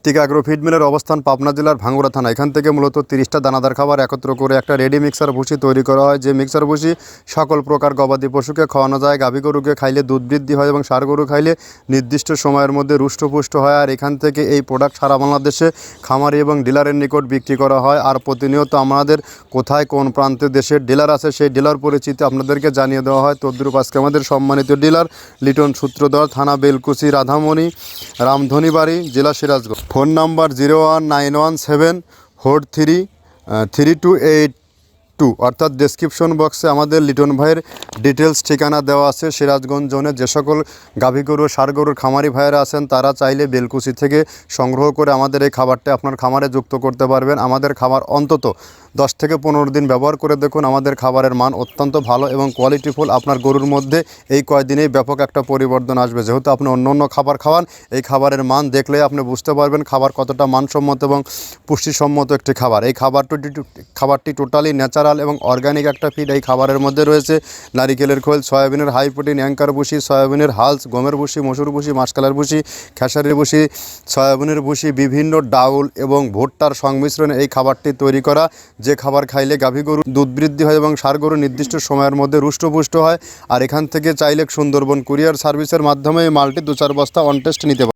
Hrithik agro feed মিলের অবস্থান পাবনা জেলার ভাঙ্গুড়া থানা। এখান থেকে মূলত 30টা দানাদার খাবার একত্র করে একটা রেডি মিক্সার ভুসি তৈরি করা হয়। যে মিক্সার ভুসি সকল প্রকার গবাদি পশুকে খাওয়ানো যায়। গাভী গরুকে খাইলে দুধ বৃদ্ধি হয় এবং ষাঁড় গরু খাইলে নির্দিষ্ট সময়ের মধ্যে রুষ্টপুষ্ট হয়। আর এখান থেকে এই প্রোডাক্ট সারা বাংলাদেশে খামারি এবং ডিলারের নিকট বিক্রি করা হয়। আর প্রতিনিয়ত আমাদের কোথায় কোন প্রান্তে দেশের ডিলার আছে সেই ডিলার পরিচিতি আপনাদেরকে জানিয়ে দেওয়া হয়। তদ্রূপ আজকে আমাদের সম্মানিত ডিলার লিটন সূত্রধর, থানা বেলকুচি, রাধামণি, রামধনীবাড়ি, জেলা সিরাজগঞ্জ। ফোন নাম্বার 01917433282, অর্থাৎ ডেসক্রিপশন বক্সে আমাদের লিটন ভাইয়ের ডিটেলস ঠিকানা দেওয়া আছে। সিরাজগঞ্জ জোনে যে সকল গাভী গরু ষাঁড় গরুর খামারি ভাইয়েরা আছেন তারা চাইলে বেলকুচি থেকে সংগ্রহ করে আমাদের এই খাবারটা আপনার খামারে যুক্ত করতে পারবেন। আমাদের খাবার অন্তত 10 থেকে 15 দিন ব্যবহার করে দেখুন, আমাদের খাবারের মান অত্যন্ত ভালো এবং কোয়ালিটিফুল। আপনার গরুর মধ্যে এই কয়দিনেই ব্যাপক একটা পরিবর্তন আসবে। যেহেতু আপনি অন্য অন্য খাবার খাওয়ান, এই খাবারের মান দেখলে আপনি বুঝতে পারবেন খাবার কতটা মানসম্মত এবং পুষ্টিসম্মত একটি খাবার। এই খাবারটি টোটালি ন্যাচারাল এবং অর্গানিক একটা ফিড। এই খাবারের মধ্যে রয়েছে নারিকেলের খোল, সয়াবিনের হাই প্রোটিন অ্যাঙ্কার ভুসি, সয়াবিনের হালস, গমের ভুসি, মসুর ভুসি, মাসকালার ভুসি, খেসারির ভুসি, সয়াবিনের ভুসি, বিভিন্ন ডাউল এবং ভুট্টার সংমিশ্রণে এই খাবারটি তৈরি করা। যে খাবার খাইলে গাভী গরু দুধ বৃদ্ধি হয় এবং ষাঁড় গরু নির্দিষ্ট সময়ের মধ্যে রুষ্টপুষ্ট হয়। আর এখান থেকে চাইলে সুন্দরবন কুরিয়ার সার্ভিসের মাধ্যমে এই মালটি 2-4 বস্তা অন টেস্ট নিতে পারে।